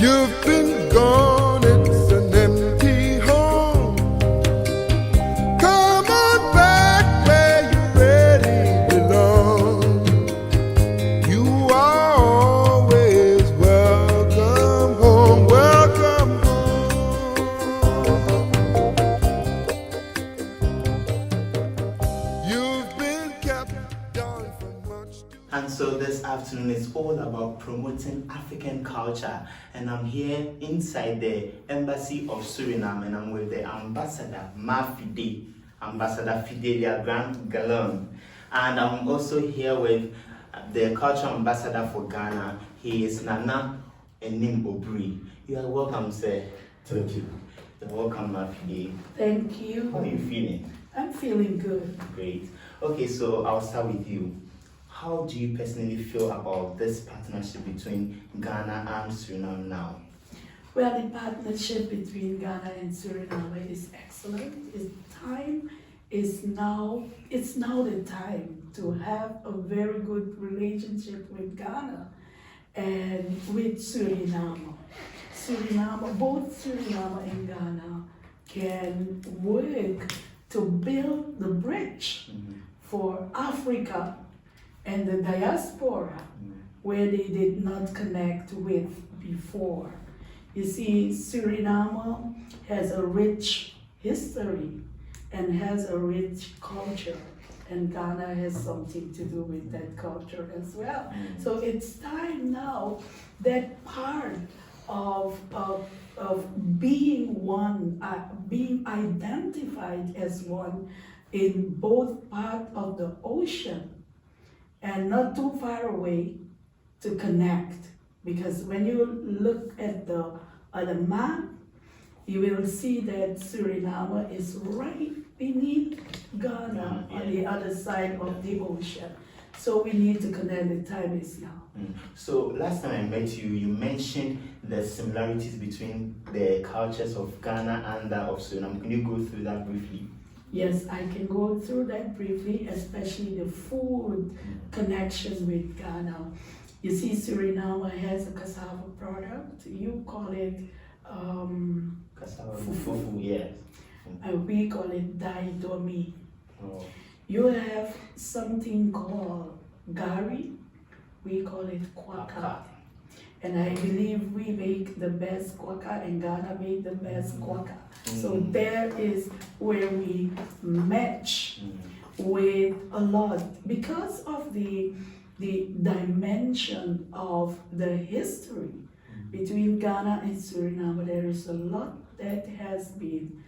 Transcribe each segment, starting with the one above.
You've been gone, it's an empty home. Come on back where you really belong. You are always welcome home, welcome home. You've been kept down from much too. And so this afternoon is all about promoting African culture, and I'm here inside the Embassy of Suriname, and I'm with the Ambassador Ambassador Fidelia Graand-Galon, and I'm also here with the Cultural Ambassador for Ghana. He is Nana Anim Obiri. You are welcome, sir. Thank you. You're welcome, Mafide. Thank you. How are you feeling? I'm feeling good. Great. Okay, so I'll start with you. How do you personally feel about this partnership between Ghana and Suriname now? Well, the partnership between Ghana and Suriname is excellent. It's now the time to have a very good relationship with Ghana and with Suriname. Both Suriname and Ghana can work to build the bridge for Africa and the diaspora where they did not connect with before. You see, Suriname has a rich history and has a rich culture, and Ghana has something to do with that culture as well. So it's time now that part of being one, being identified as one in both parts of the ocean and not too far away to connect. Because when you look at the map, you will see that Suriname is right beneath Ghana on the other side of the ocean. So we need to connect. The time is now. So last time I met you, you mentioned the similarities between the cultures of Ghana and that of Suriname. Can you go through that briefly? Yes, I can go through that briefly, especially the food connection with Ghana. You see, Suriname has a cassava product. You call it Cassava fufu, yes. we call it daidomi. Oh. You have something called gari. We call it kwaka. And I believe we make the best kwaka, and Ghana make the best kwaka. So there is where we match with a lot because of the dimension of the history between Ghana and Suriname. There is a lot that has been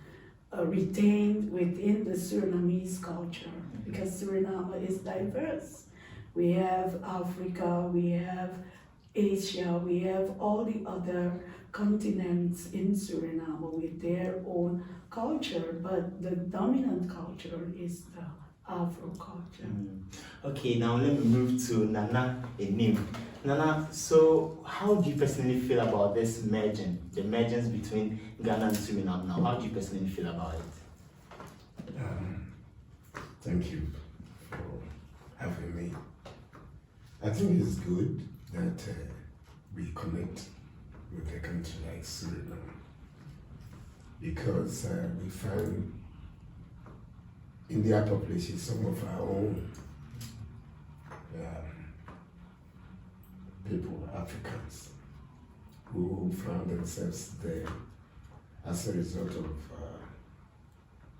retained within the Surinamese culture because Suriname is diverse. We have Africa, we have Asia, we have all the other continents in Suriname with their own culture, but the dominant culture is the Afro culture. Okay, now let me move to Nana Anim. Nana, so how do you personally feel about this merging, the mergence between Ghana and Suriname now? How do you personally feel about it? Thank you for having me. I think it's good that we connect with a country like Suriname because we find in their population some of our own people, Africans, who found themselves there as a result of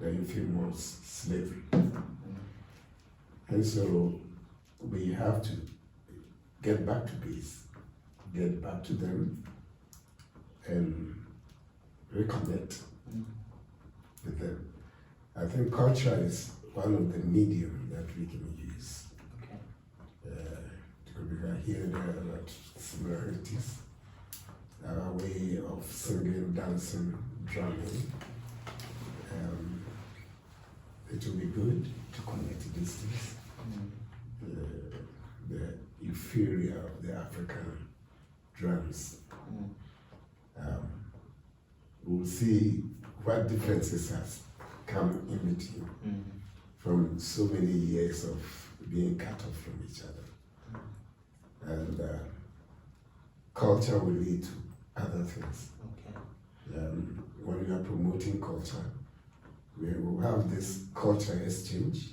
the infamous slavery. And so we have to get back to peace, get back to them, and reconnect with them. I think culture is one of the medium that we can use. Because here there are a lot of similarities. Our way of singing, dancing, drumming. It will be good to connect these things. The euphoria of the African drums. We'll see what differences has come in between from so many years of being cut off from each other. And culture will lead to other things. Okay. When we are promoting culture, we will have this culture exchange.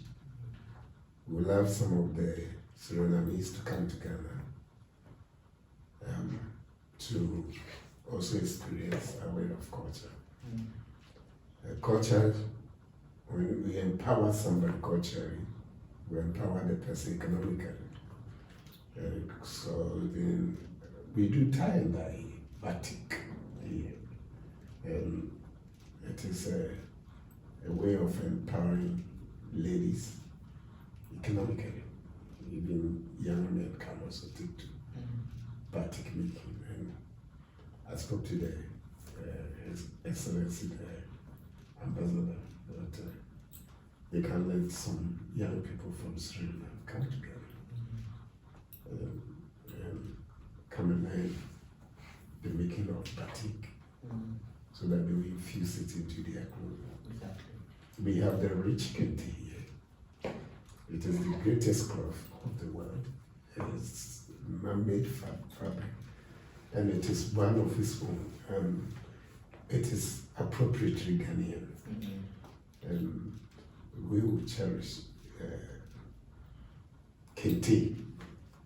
We'll have some of the Surinamese to come to Ghana to also experience a way of culture. Culture, when we empower somebody culturally, we empower the person economically. So then we do tie and dye, batik here. It is a way of empowering ladies economically. Even young men can also take to batik making. And I spoke to the His Excellency, the Ambassador, that they can let some young people from Suriname come together and come and learn the making of batik so that they will infuse it into their clothing. Exactly. We have the rich kente here. It is the greatest cloth of the world. It is man-made fabric, and it is one of its own. It is appropriately Ghanaian. And we will cherish kente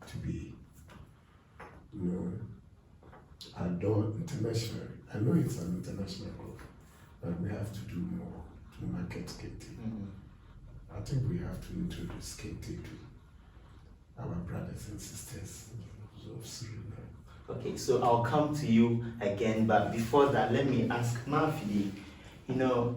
to be, adored internationally. I know it's an international group, but we have to do more to market kente. I think we have to introduce kente to our brothers and sisters of Suriname. Okay, so I'll come to you again, but before that, let me ask Mafidi, now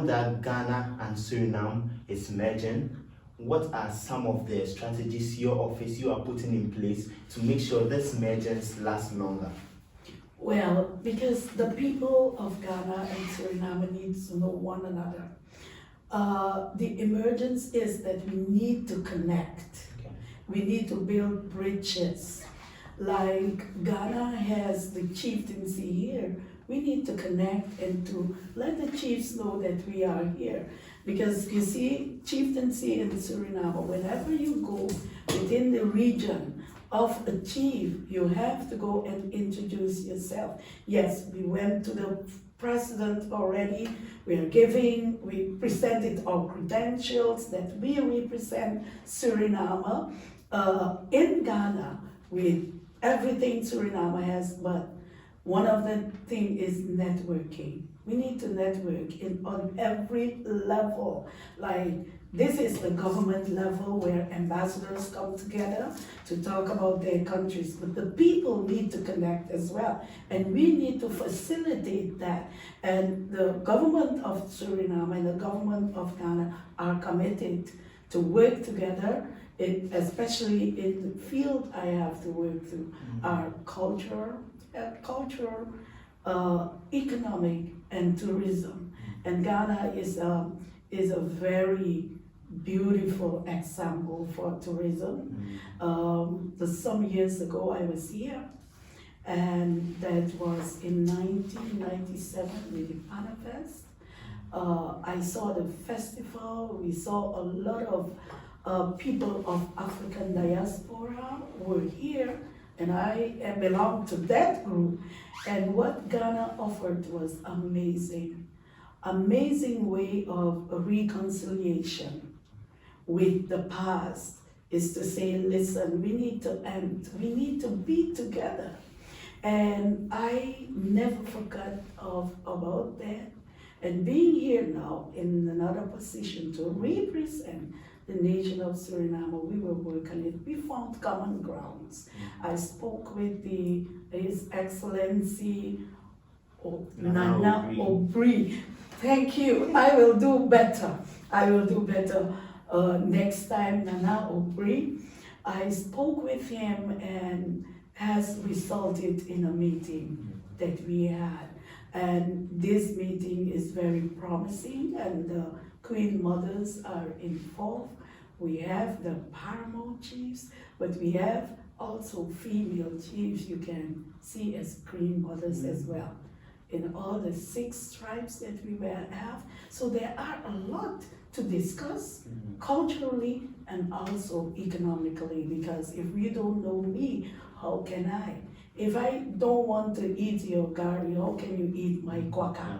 that Ghana and Suriname is merging, what are some of the strategies you are putting in place to make sure this mergence lasts longer? Well, because the people of Ghana and Suriname need to know one another. The emergence is that we need to connect. Okay. We need to build bridges. Like Ghana has the chieftaincy here, we need to connect and to let the chiefs know that we are here. Because you see, chieftaincy in Suriname, whenever you go within the region of a chief, you have to go and introduce yourself. Yes, we went to the president already. We presented our credentials that we represent Suriname in Ghana with everything Suriname has, but one of the things is networking. We need to network on every level. Like, this is the government level where ambassadors come together to talk about their countries, but the people need to connect as well. And we need to facilitate that. And the government of Suriname and the government of Ghana are committed to work together, especially in the field I have to work through, our culture, economic and tourism. And Ghana is a very beautiful example for tourism. Some years ago I was here, and that was in 1997 with the Panafest. I saw the festival. We saw a lot of people of African diaspora were here, and I belong to that group. And what Ghana offered was amazing. Amazing way of reconciliation with the past is to say, listen, we need to end, we need to be together. And I never forgot about that. And being here now in another position to represent the nation of Suriname, we were working it. We found common grounds. I spoke with His Excellency Nana Obiri. Thank you. I will do better. I will do better next time, Nana Obiri. I spoke with him and has resulted in a meeting that we had. And this meeting is very promising, and the Queen Mothers are involved. We have the paramount chiefs, but we have also female chiefs you can see as Queen Mothers as well, in all the 6 tribes that we have. So there are a lot to discuss culturally and also economically, because if you don't know me, how can I? If I don't want to eat your curry, how can you eat my kwaka?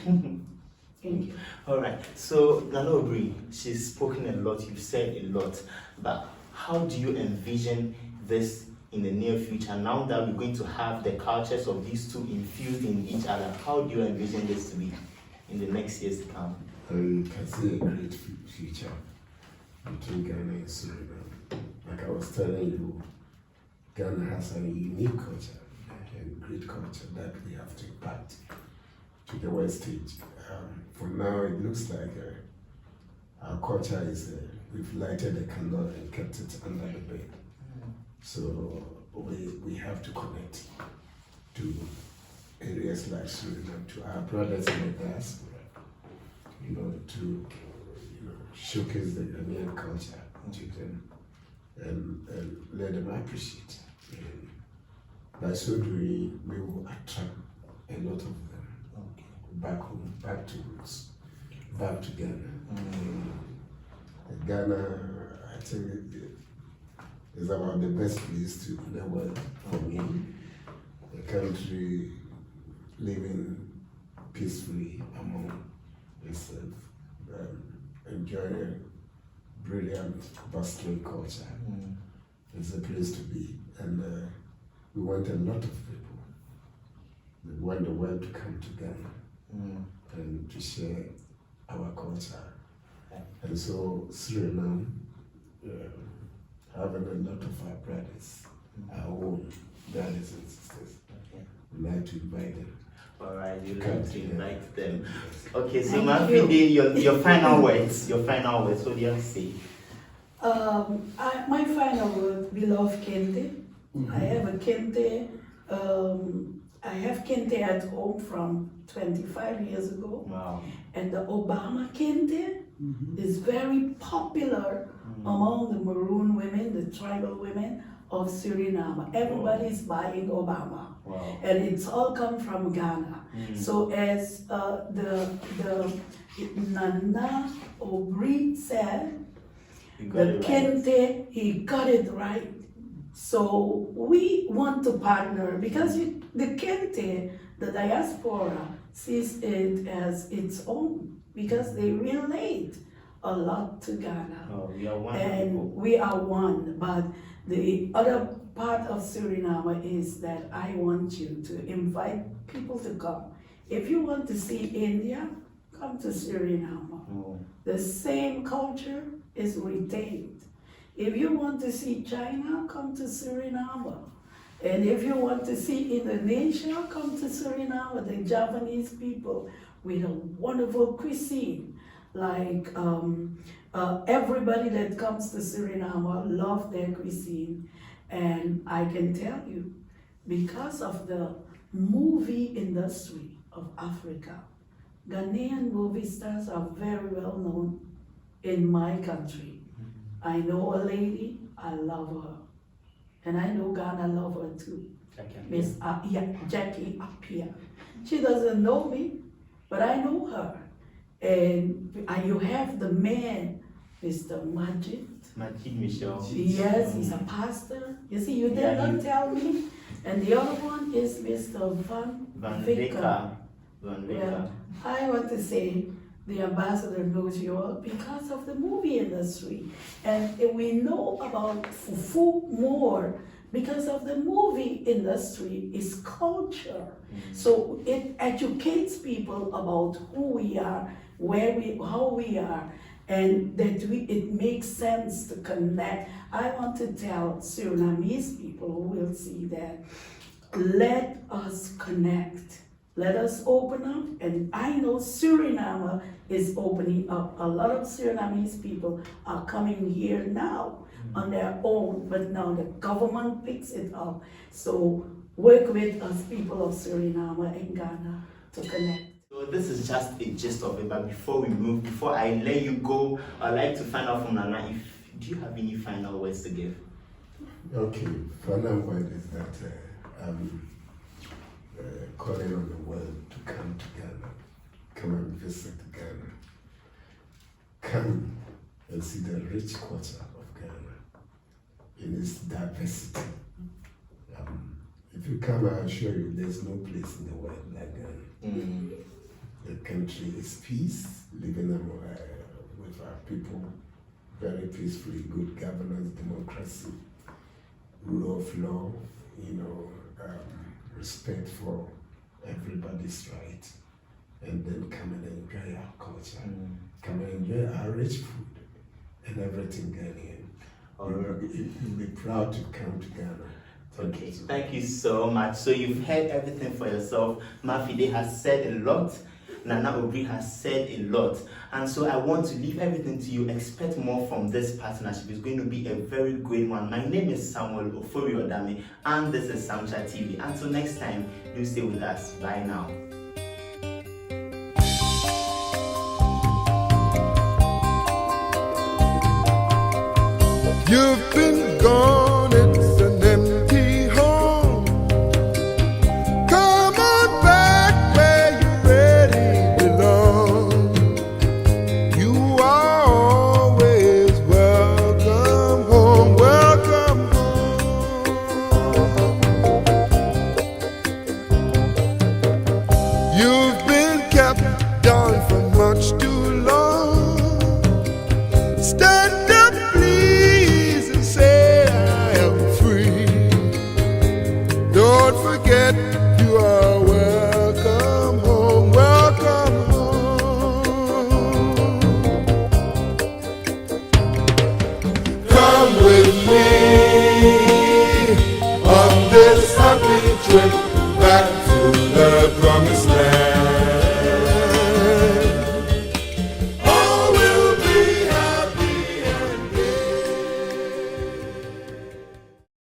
Thank you. All right. So, Nana Obiri, she's spoken a lot, you've said a lot, but how do you envision this in the near future? Now that we're going to have the cultures of these two infused in each other, how do you envision this to be in the next years to come? I can see a great future between Ghana and Suriname. Like I was telling you, Ghana has a unique culture and great culture that we have to impact to the West stage. For now, it looks like our culture is, we've lighted a candle and kept it under the bed. So we have to connect to areas like Suriname, to our brothers in the diaspora, to showcase the Ghanaian culture to them and let them appreciate. And by so doing, we will attract a lot of them back home, back to roots, back to Ghana. Ghana, I think, is about the best place in the world for me. A country living peacefully among itself, enjoying a brilliant, bustling culture. It's a place to be, and we want a lot of people. We want the world to come to Ghana and to share our culture. And so Suriname, having a lot of our brothers, our own brothers and sisters, we'd like to invite them. All right, you'd like to invite them. Yes. Okay, so Mafide, your final words. Your final words. What do you have to say? My final word, we love Kente. I have a Kente. I have Kente at home from 25 years ago. Wow. And the Obama Kente is very popular among the maroon women, the tribal women of Suriname. Everybody's buying Obama. Wow. And it's all come from Ghana. So as the Nana Obiri said, the Kente, he got it right. So we want to partner because the Kente, the diaspora, sees it as its own because they relate a lot to Ghana. Oh, we are one. And we are one. But the other part of Suriname is that I want you to invite people to come. If you want to see India, come to Suriname. The same culture is retained. If you want to see China, come to Suriname. And if you want to see Indonesia, come to Suriname. The Japanese people with a wonderful cuisine. Like everybody that comes to Suriname love their cuisine. And I can tell you, because of the movie industry of Africa, Ghanaian movie stars are very well known in my country. I know a lady, I love her. And I know Ghana love her too. Miss Jackie Appiah. She doesn't know me, but I know her. And you have the man, Mr. Majid. Majid Michel. Yes, he's a pastor. You see, you did not tell me. And the other one is Mr. Van Vicker. Yeah. I want to say the ambassador knows you all because of the movie industry. And we know about Fufu more because of the movie industry is culture. So it educates people about who we are, how we are, and that it makes sense to connect. I want to tell Surinamese people who will see that, let us connect. Let us open up, and I know Suriname is opening up. A lot of Surinamese people are coming here now on their own, but now the government picks it up. So work with us, people of Suriname and Ghana, to connect. So this is just a gist of it, but before I let you go, I'd like to find out from Nana, do you have any final words to give? Okay, final word is that calling on the world to come to Ghana, come and visit Ghana, come and see the rich culture of Ghana in its diversity. If you come, I'll show you there's no place in the world like Ghana. The country is peace, living with our people very peacefully, good governance, democracy, rule of law, respect for everybody's right, and then come and enjoy our culture, come and enjoy our rich food and everything Ghanaian. You'll be proud to come to Ghana. Okay, thank you so much. So you've heard everything for yourself. Mafide has said a lot. Nana Obiri has said a lot. And so I want to leave everything to you. Expect more from this partnership. It's going to be a very great one. My name is Samuel Ofori-Odame, and this is Samcha TV. Until next time, do stay with us. Bye now. You've been gone, it's an empty home. Come on back where you really belong. You are always welcome home, welcome home. You've been kept